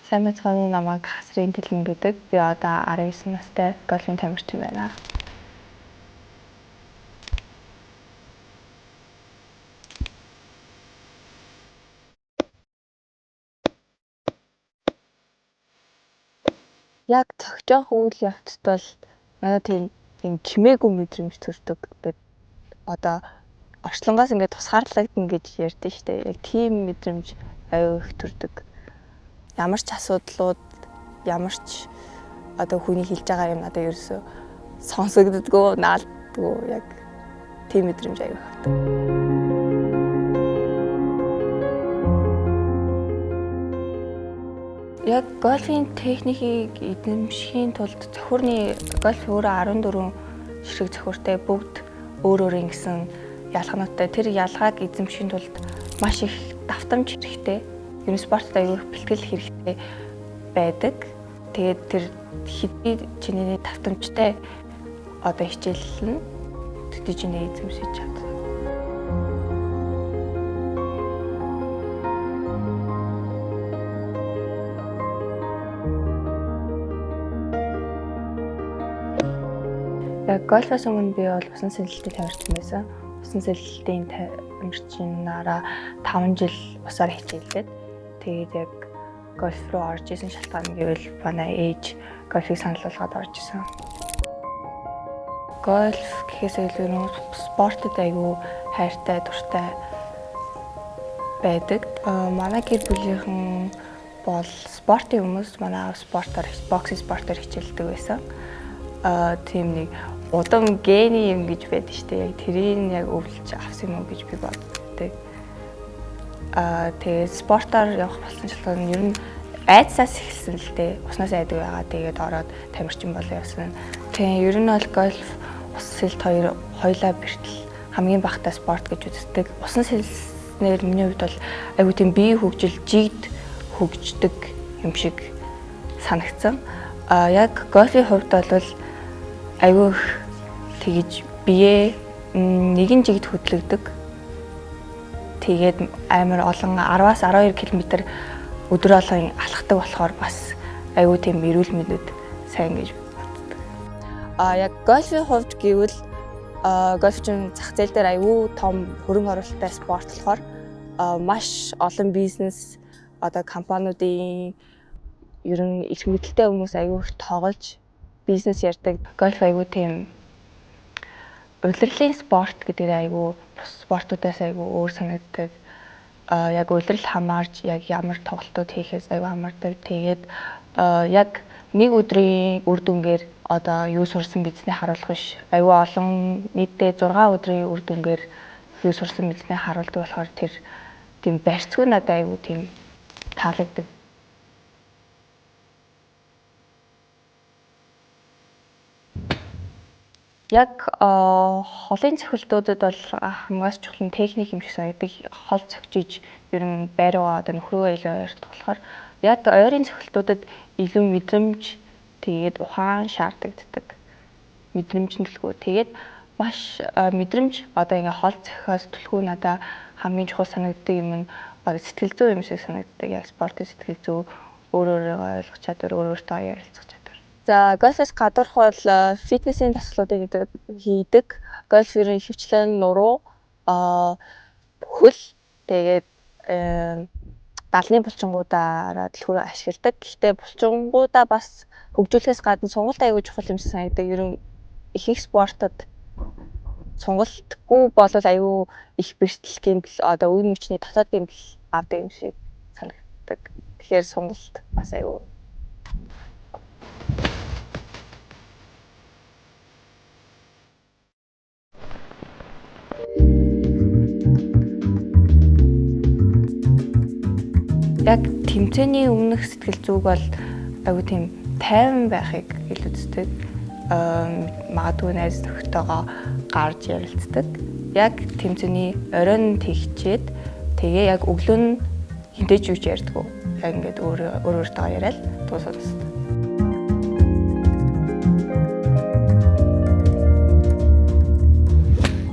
Сайн мэцхан намайг Хасрын Тэлэн гэдэг. Би одоо 19 настай гольфын тамирчин байна. Яг цогцоох үйл явцад бол надад тийм чимээгүй мэдрэмж төрдөг. Тэгээд одоо орчлонгоос ингээд тусгаарлагдана гэж ярьдэн штэ. Яг тийм мэдрэмж аюу их төрдөг. Ямар ч асуудлууд, ямар ч одоо хүний хэлж байгаа юм надад ерөөсөө сонсогддгоо, наалддгоо яг тийм мэдрэмж аюу их авдаг. Яг гольфийн техникийг эзэмшихийн тулд цохиурны гольф өөрөө 14 ширхэг цохиуртай бүгд өөр өөр ингэсэн ялгаануудтай. Тэр ялгааг эзэмшихийн тулд маш их давтамж хэрэгтэй. Ер нь спортод аюу их бэлтгэл хэрэгтэй байдаг. Тэгээд тэр хэдий чиний давтамжтай одоо хичээл нь төдий чиний эзэмшиж чаддаг. Гольфоос өмнө би бол усан сэлэлтийн тамирчин байсан. Усан сэлэлтийн тамирчинаараа 5 жил усаар хичээллээд тэгээд яг гольф руу орж исэн шалтгаан гэвэл манай ээж гольфийг санал болгоод орж исэн. Гольф гэхээс илүү спортод аягүй хайртай, дуртай байдаг. Манай гэр бүлийнхэн бол спортын хүмүүс, манай аав боксинг спортоор хичээлдэг байсан. Тийм нэг удам гений юм гэж байдаг шүү дээ. Яг тэрийг яг өвлж авсан юм уу гэж би боддог. Тэгээд спортоор явах болсон шалтгаан нь ер нь айдсаас эхэлсэн л дээ. Уснаас айдаг байгаа. Тэгээд ороод тамирчин болоо явсан. Тэгээд ер нь бол гольф, ус сэлэлт хоёулаа бэртэл хамгийн багтаа спорт гэж үздэг. Усан сэлснээр миний хувьд бол айгүй тийм биеийн хөгжил жигд хөгждөг юм шиг санагдсан. Яг гольфийн хувьд бол айгүй их тэгж бие нэгэн жигд хөдлөгдөг. Тэгээд амар олон 10-аас 12 км өдөр болгон алхдаг болохоор бас аюу тийм эрүүл мэндэд сайн гэж боддог. Яг гольфийн хувьд гэвэл гольфчин зах зээл дээр аюу том хөрөнгө оруулалттай спорт болохоор маш олон бизнес одоо компаниудын ер нь их мэдлэлтэй хүмүүс аюу их тоглож бизнес ярьдаг. Гольф аюу тийм улирлын спорт гэдэг аюу спортуудаас аюу өөр санагддаг. Яг улирал хамаарч яг ямар тоглолтууд хийхээс аюу хамаардаг. Тэгээд яг нэг өдрийн үр дүнгээр одоо юу сурсан гэдгийг харуулах биш. Аюу олон нийтдээ 6 өдрийн үр дүнгээр юу сурсан гэдгийг харуулдаг болохоор тэр тийм барьцгүй надад аюу тийм таалагддаг. Яг холын цохилтуудад бол хамгаас чухал техник юм шиг санагддаг. Хол цогжиж ер нь байруугаа одоо нөхрөө илүү ойртох болохоор яг ойрын цохилтуудад илүү мэдрэмж тэгээд ухаан шаардагддаг. Мэдрэмж төлхөө. Тэгээд маш мэдрэмж одоо ингээ хол цохиос төлхөө надаа хамгийн чухал санагддаг юм нь сэтгэл зүй юм шиг санагддаг. Яг спортын сэтгэл зүй, өөрөөрөө ойлгох чадвар, өөрөөсөө ярилцах чадвар. За гольфээс гадуурх бол фитнесийн дасгалуудыг хийдэг. Гольф ерөн хөвчлэн нуруу, хөл тэгээд далны булчингуудаараа дэлгүүр ашигладаг. Гэхдээ булчингуудаа бас хөгжүүлэхээс гадна сонголт аягүй чухал юм шиг санагддаг. Ерөн ихэнх спортод Сонголтгүй болол аюу их бэртэл гэмтэл одоо үе мөчний дотоод гэмтэл авдаг юм шиг санагддаг. Тэгэхээр сонголт бас аюу. Яг тэмцээний өмнөх сэтгэл зүг бол аюу тийм тайван байхыг илүү үздэг. Магадгүй найз нөхдөйгөө гарч ярилцдаг. Яг тэмцээний оройн тэгчээд тэгээ яг өглөө нь хинтэж юуч ярьдгүү. Яг ингээд өөртөө яриад дуусаад.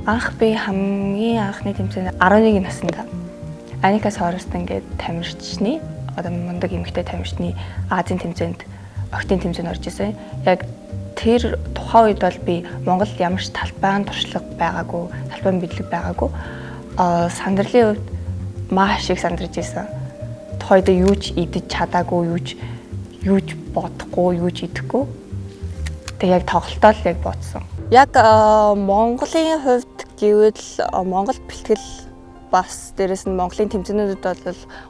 Анх би хамгийн анхны тэмцээнд 11 наснда Аникас Хорст ингээд тамирчны одоо мундаг эмэгтэй тамирчны Азийн тэмцээнд октын тэмцээнд орж исэн. Яг тэр тухайн үед бол би Монголд ямар ч талбайн туршлага байгаагүй, талбайн бидлэг байгаагүй. Сандралын үед маш их сандарч исэн. Тухайд юу ч идэж чадаагүй, юу ч бодохгүй, юу ч идэхгүй. Тэг яг тоглолтоо л яг бодсон. Яг Монголын хувьд гэвэл Монгол бэлтгэл бас дээрэс нь Монголын тэмцээнүүдэд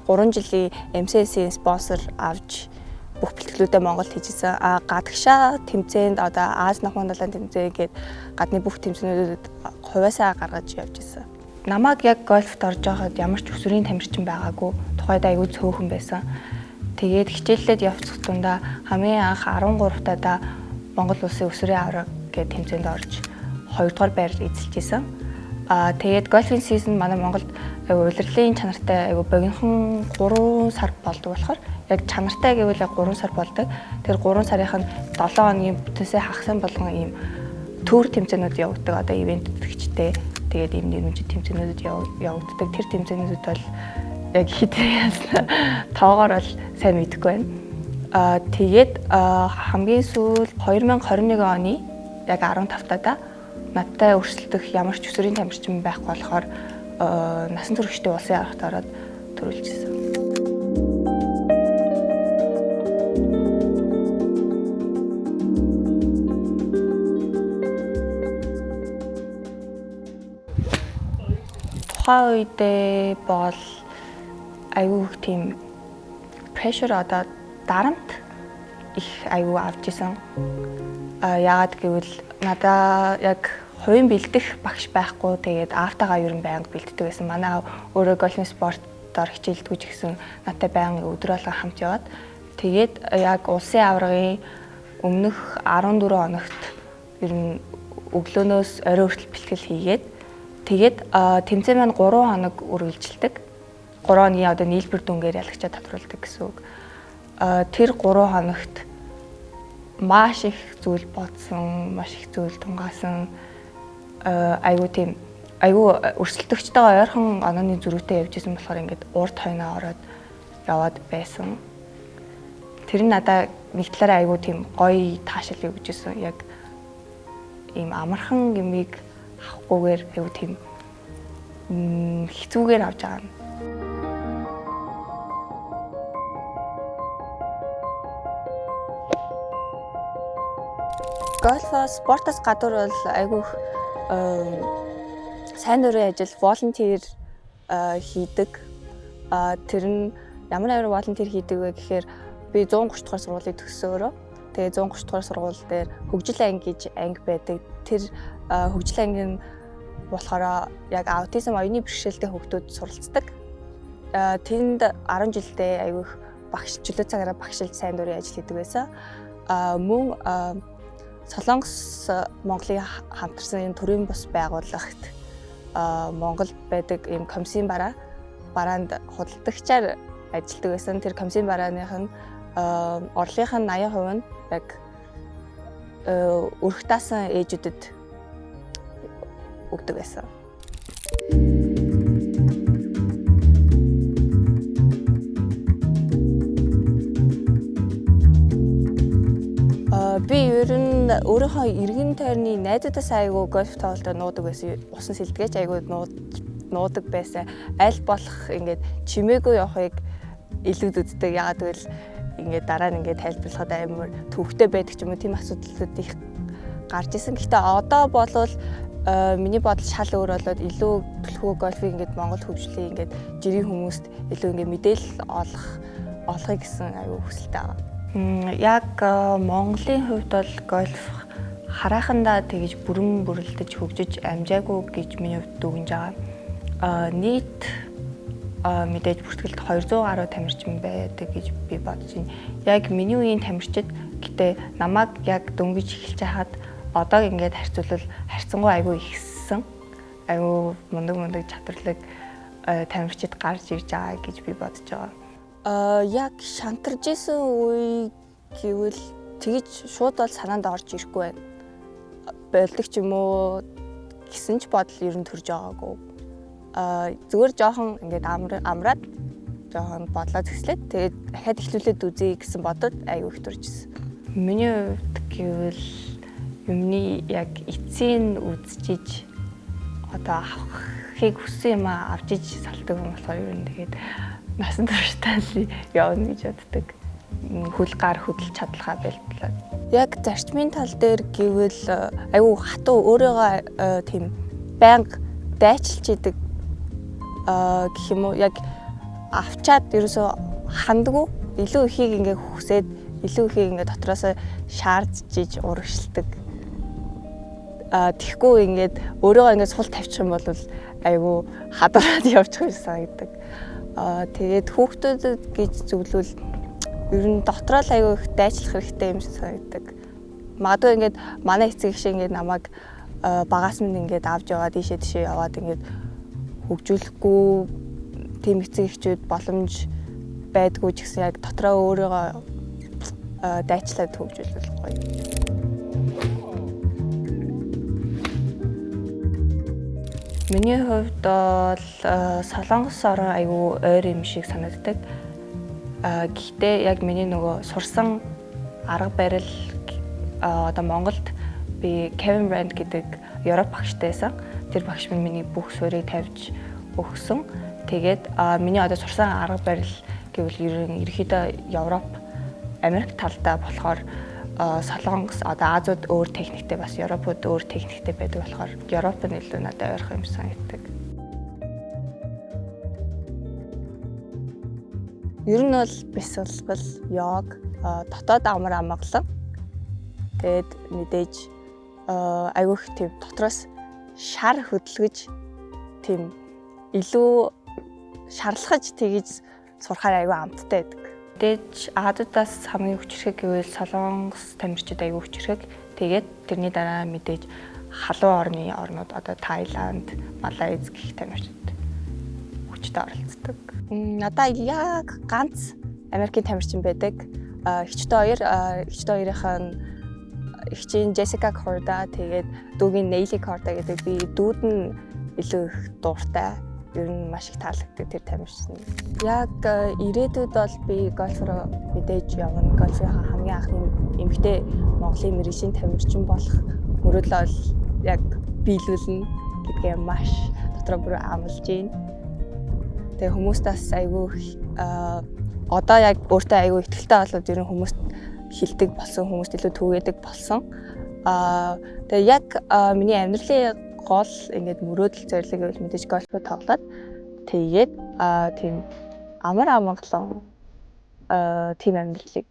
бол 3 жилийн MCS-ийн спонсор авч бүх бэлтгэлүүдээ Монголд хийжсэн. Гадагшаа тэмцээнд одоо Аз нохмон далайн тэмцээн гээд гадны бүх тэмцээнүүдэд хувьасаа гаргаж явж ирсэн. Намайг яг гольфт орж байхад ямар ч өсвөрийн тамирчин байгаагүй. Тухайд аягүй цөөхөн байсан. Тэгээд хичээллээд явцх тундаа хамгийн анх 13 таада Монгол улсын өсвөрийн авраг гээд тэмцээнд орж 2 дугаар байр эзэлж исэн. Тэгээд гольфын сизон манай Монголд улирлын чанартай айгу богинохон 3 сар болдог болохоор яг чанартай гэвэл яг 3 сар болдог. Тэр 3 сарын нь 7 хоногийн бүтэнсээ хагасан болгон ийм төр тэмцээнүүд явагддаг. Одоо ивент төдөгчтэй тэгээд ийм нэрмжид тэмцээнүүдэд явагддаг. Тэр тэмцээнүүдэд бол яг хэдийн тоогоор бол сайн мэдэхгүй байна. Тэгээд хамгийн сүүл 2021 оны яг 15 таада надтай өрсөлдөх ямар ч өсвөрийн тамирчин байхгүй болохоор насан туршидтэй улсын аргад ороод төрүүлжсэн. Тухайн үедээ бол аюу тийм pressure одоо дарамт их аюу авч исэн. Яагаад гэвэл надаа яг хувийн бэлдэх багш байхгүй. Тэгээд аавтайгаа ер нь байнга бэлддэг байсан. Манай аав өөрөө гольфын спортоор хичээлдэггүй ч гэсэн надтай байнга өдөр болгон хамт яваад тэгээд яг улсын аврагын өмнөх 14 хоногт ер нь өглөөнөөс орой хүртэл бэлтгэл хийгээд тэгээд тэмцээн маань 3 хоног үргэлжилдэг. 3 хоногийн одоо нийлбэр дүнгээр ялагчаа татварлдаг гэсэн үг. Тэр 3 хоногт маш их зүйл бодсон, маш их зүйл тунгаасан. Айгуу тийм айгуу өрсөлдөгчтэйгээ ойрхон онооны зөрүүтэй явж исэн болохоор ингээд урд хойноо ороод яваад байсан. Тэр нь надаа нэг талаараа айгуу тийм гоё таашаал өгч исэн. Яг ийм амархан гэмиг авахгүйгээр айгуу тийм хэцүүгээр авч байгаа юм. Гольф спортоос гадуур бол айгүйх сайн дурын ажил волонтер хийдэг. Тэр нь ямар волонтер хийдэг вэ гэхээр би 130 дугаар сургуулийг төгссөн өөрөө. Тэгээ 130 дугаар сургууль дээр хөгжил анги гэж анги байдаг. Тэр хөгжил анги нь болохоор яг аутизм оюуны бэрхшээлтэй хүүхдүүд суралцдаг. Тэнд 10 жилдээ айгүйх багш чөлөө цагаараа багшилж сайн дурын ажил хийдэг байсан. Мөн Солонгос Монголын хамтарсан энэ төрийн бус байгууллагт Монголд байдаг ийм комиссийн бараанд худалдагчаар ажилладаг байсан. Тэр комиссийн барааных нь орлогынх нь 80% нь яг өрх даасан ээжүүдэд өгдөг байсан. Би ер нь өөрийнхөө эргэн тойрны найзуудаас айгүй гольф тоглолтод нуудаг байсан. Усан сэлдгээч айгүй нуудаг байсан. Аль болох ингээд чимээгүй явахыг илүү үздэг. Ягаад гэвэл ингээд дараа нь ингээд тайлбарлахад амар төвхтэй байдаг ч юм уу тийм асуудлууд их гарч исэн. Гэхдээ одоо болвол Миний бодол шал өөр болоод илүү төлхөө гольфыг ингээд Монгол хөгжлийг ингээд жирийн хүмүүст илүү ингээд мэдээлэл олохыг гэсэн аюу хүсэлтэй байгаа. Яг Монголын хувьд бол гольф харахандаа тэгж бүрэн бүрэлдэж хөгжиж амжаагүй гэж миний хувьд дүгнэж байгаа. Нийт мэдээж бүртгэлд 200 гаруй тамирчин байдаг гэж би бодож байна. Яг миний үеийн тамирчид гэтээ намайг яг дөнгөж эхэлж хахад одоо ингээд харьцуулбал харьцангуй айгүй ихссэн. Айгүй мундаг чадварлаг тамирчид гарч ирж байгаа гэж би бодож байгаа. Яг шантарж исэн үе гэвэл тэгж шууд бол санаанд орж ирэхгүй байна. Болдог ч юм уу гэсэн ч бодол ер нь төрж байгаагүй. Зүгээр жоохон ингээд амраад жоохон бодлоо зөкслээд тэгээд дахиад эхлүүлээд үзье гэсэн бодод айгүй их төрж исэн. Миний хувьд гэвэл юмны яг эцсийн үзчиж одоо авахыг хүссэн юм авч иж салдаг юм болохоор ер нь тэгээд насан туршдаа л явна гэж боддог. Хөл гар хөдөлж чадлахаа бэлтлээ. Яг зарчмын тал дээр гэвэл айгүй хатуу өөрийгөө тийм байнга дайчилж идэг гэх юм уу яг авчаад ерөөсөө хандгүй илүү ихийг ингээ хүсээд илүү ихийг ингээ дотроосоо шаардж урагшилдаг. Тэгэхгүй ингээд өөрийгөө ингээд сул тавьчих юм бол айгүй хадгараад явчих гэж санагддаг. Тэгээд хүүхдүүдэд гэж зөвлөвөл ер нь дотроо л айгүй их дайчлах хэрэгтэй юм шиг санагддаг. Магадгүй ингээд манай эцэг шиг ингээд намайг багаас минь ингээд авч яваад тийшээ яваад ингээд хөгжүүлэхгүй тийм эцэг эхчүүд боломж байдгүй ч гэсэн яг дотроо өөрийгөө дайчлаад хөгжүүлэх гоё. Миний хувьд бол Солонгос орн айгүй ойр юм шиг санагддаг. Гэхдээ яг миний нөгөө сурсан арга барил одоо Монголд би Kevin Brand гэдэг Европ багштайсан. Тэр багш миний бүх суурийг тавьж өгсөн. Тэгээд миний одоо сурсан арга барил гэвэл ерөнхийдөө Европ, Америк талдаа болохоор Солонгос одоо Азууд өөр техниктэй бас Европууд өөр техниктэй байдаг болохоор Европ нь илүү надад ойрхон юм санагддаг. Ер нь бол бясалгал, йог, дотоод амар амгалан. Тэгээд мэдээж айгүйх тийм дотроос шар хөдөлгөж тийм илүү шарлахаж тэгж сурахаар айгүй амттай байдаг. Мэдээж Азуудаас хамгийн хүчрхэг гэвэл Солонгос тамирчид айгүй хүчрхэг. Тэгээд тэрний дараа мэдээж халуун орнууд одоо Таиланд, Малайз гэх тамирчид хүчтэй оролцдог. Надаа яг ганц Америкийн тамирчин байдаг. Эгчтэй хоёрынхаа эгчийн Jessica Corda тэгээд дүүгийн Neely Corda гэдэг би дүүд нь илүү их дуртай. Ер нь маш их таалагддаг тэр тамирчин. Яг ирээдүйд бол би гольфороо мэдээж явна. Гольфийнхаа хамгийн анхны эмэгтэй Монголын мэргэжийн тамирчин болох мөрөөдлөө бол яг биелүүлнэ гэдгээ маш дотроо бүр амлаж байна. Тэгээ хүмүүстээс айгүй одоо яг өөртөө айгүй ихтэй болоод ер нь хүмүүст хилдэг болсон, хүмүүст илүү түгээдэг болсон. Тэгээ яг миний амьдралын гол ингээд мөрөөдөл зорилго гэвэл мэдээж гольфо тоглоод тэгээд тийм амар амгалан тийм амьдралыг